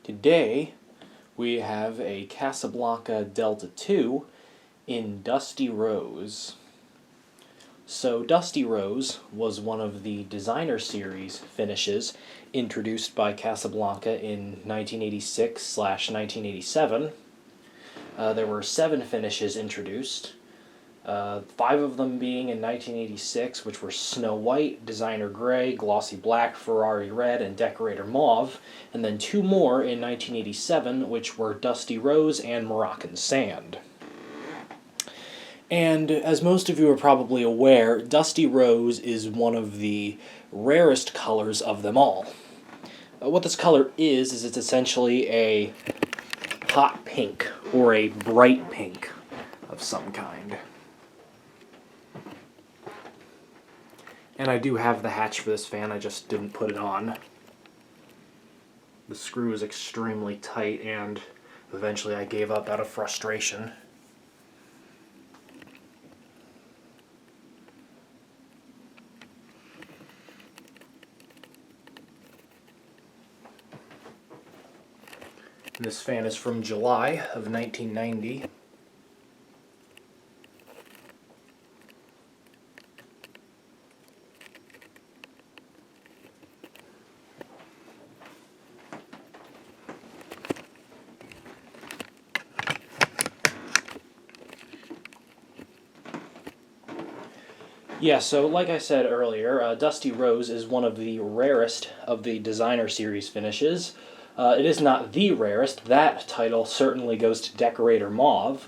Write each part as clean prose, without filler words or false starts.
Today we have a Casablanca Delta II in Dusty Rose. So Dusty Rose was one of the designer series finishes introduced by Casablanca in 1986/1987. There were 7 finishes introduced, 5 of them being in 1986, which were Snow White, Designer Gray, Glossy Black, Ferrari Red, and Decorator Mauve, and then 2 more in 1987, which were Dusty Rose and Moroccan Sand. And as most of you are probably aware, Dusty Rose is one of the rarest colors of them all. What this color is it's essentially a hot pink, or a bright pink of some kind. And I do have the hatch for this fan, I just didn't put it on. The screw is extremely tight, and eventually I gave up out of frustration. This fan is from July of 1990. Yeah, so like I said earlier, Dusty Rose is one of the rarest of the designer series finishes. It is not the rarest. That title certainly goes to Decorator Mauve.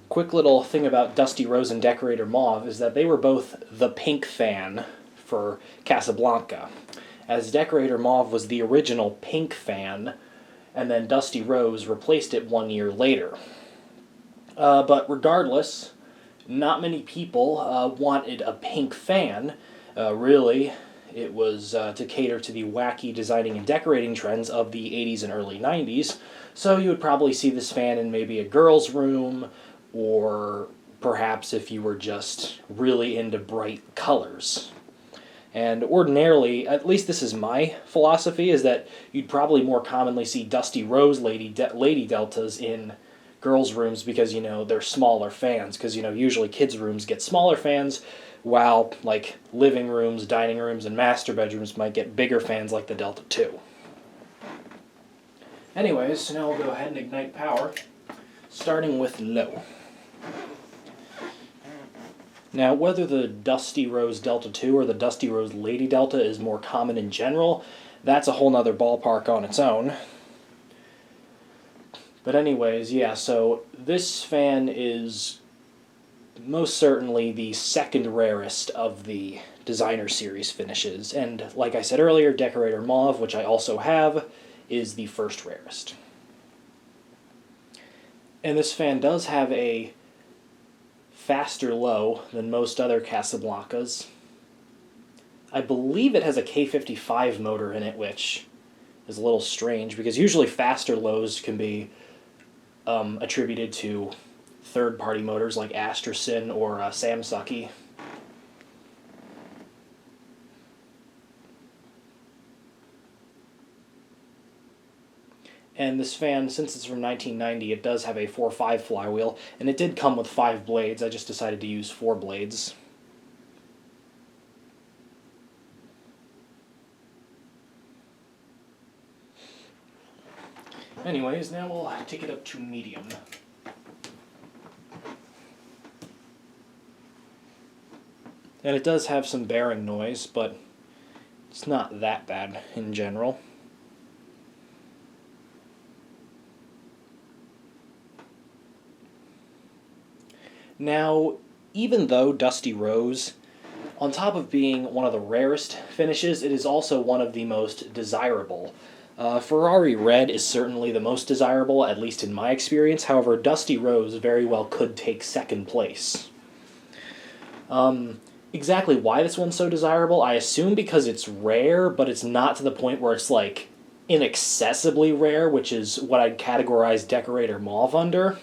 Quick little thing about Dusty Rose and Decorator Mauve is that they were both the pink fan for Casablanca, as Decorator Mauve was the original pink fan, and then Dusty Rose replaced it 1 year later. But regardless, not many people wanted a pink fan. Really, it was to cater to the wacky designing and decorating trends of the 80s and early 90s, so you would probably see this fan in maybe a girl's room, or perhaps if you were just really into bright colors. And ordinarily, at least this is my philosophy, is that you'd probably more commonly see Dusty Rose lady deltas in girls' rooms because, they're smaller fans, because, usually kids' rooms get smaller fans, while, like, living rooms, dining rooms, and master bedrooms might get bigger fans like the Delta II. Anyways, so now we'll go ahead and ignite power, starting with low. Now, whether the Dusty Rose Delta II or the Dusty Rose Lady Delta is more common in general, that's a whole nother ballpark on its own. But anyways, yeah, so this fan is most certainly the second rarest of the designer series finishes, and like I said earlier, Decorator Mauve, which I also have, is the first rarest. And this fan does have a faster low than most other Casablancas. I believe it has a K55 motor in it, which is a little strange, because usually faster lows can be attributed to third-party motors like Asterson or Samsuki. And this fan, since it's from 1990, it does have a 4.5 flywheel, and it did come with 5 blades. I just decided to use 4 blades. Anyways, now we'll take it up to medium. And it does have some bearing noise, but it's not that bad in general. Now, even though Dusty Rose, on top of being one of the rarest finishes, it is also one of the most desirable. Ferrari Red is certainly the most desirable, at least in my experience. However, Dusty Rose very well could take second place. Exactly why this one's so desirable, I assume because it's rare, but it's not to the point where it's, like, inaccessibly rare, which is what I'd categorize Decorator Mauve under.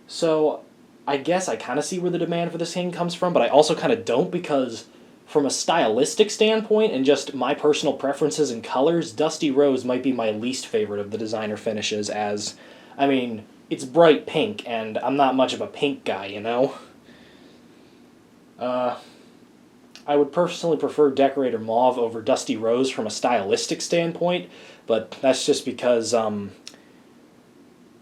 So, I guess I kind of see where the demand for this thing comes from, but I also kind of don't, because from a stylistic standpoint and just my personal preferences and colors, Dusty Rose might be my least favorite of the designer finishes, as, I mean, it's bright pink, and I'm not much of a pink guy, you know? I would personally prefer Decorator Mauve over Dusty Rose from a stylistic standpoint, but that's just because,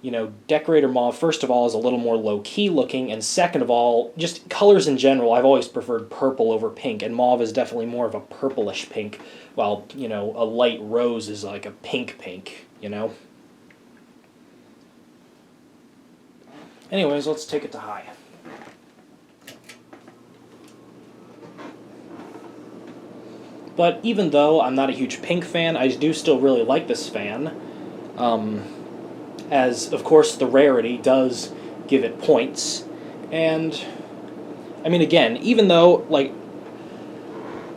you know, Decorator Mauve, first of all, is a little more low-key looking, and second of all, just colors in general, I've always preferred purple over pink, and Mauve is definitely more of a purplish pink, while, you know, a light rose is like a pink, you know? Anyways, let's take it to high. But even though I'm not a huge pink fan, I do still really like this fan. As, of course, the rarity does give it points. And, I mean, again, even though, like,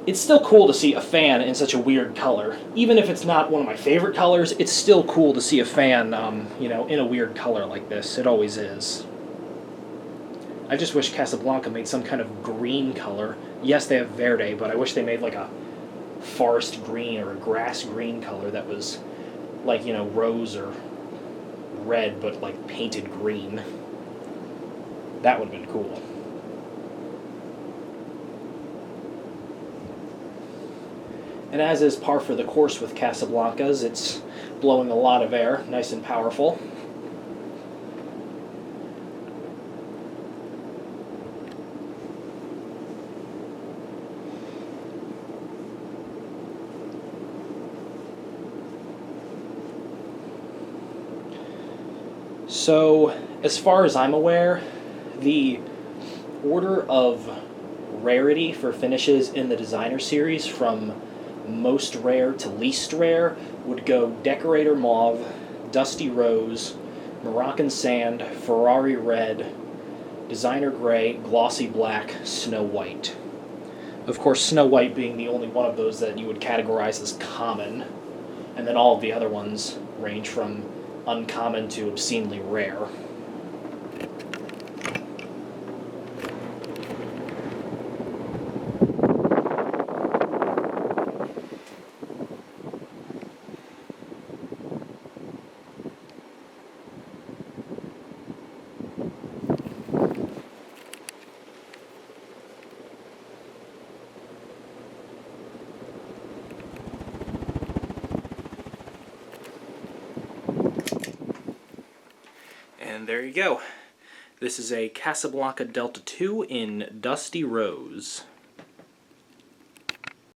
it's still cool to see a fan in such a weird color. Even if it's not one of my favorite colors, it's still cool to see a fan, you know, in a weird color like this. It always is. I just wish Casablanca made some kind of green color. Yes, they have Verde, but I wish they made, like, a forest green or a grass green color that was like, you know, rose or red but like painted green. That would have been cool. And as is par for the course with Casablancas, it's blowing a lot of air, nice and powerful. So, as far as I'm aware, the order of rarity for finishes in the designer series from most rare to least rare would go Decorator Mauve, Dusty Rose, Moroccan Sand, Ferrari Red, Designer Gray, Glossy Black, Snow White. Of course, Snow White being the only one of those that you would categorize as common, and then all of the other ones range from uncommon to obscenely rare. And there you go. This is a Casablanca Delta II in Dusty Rose.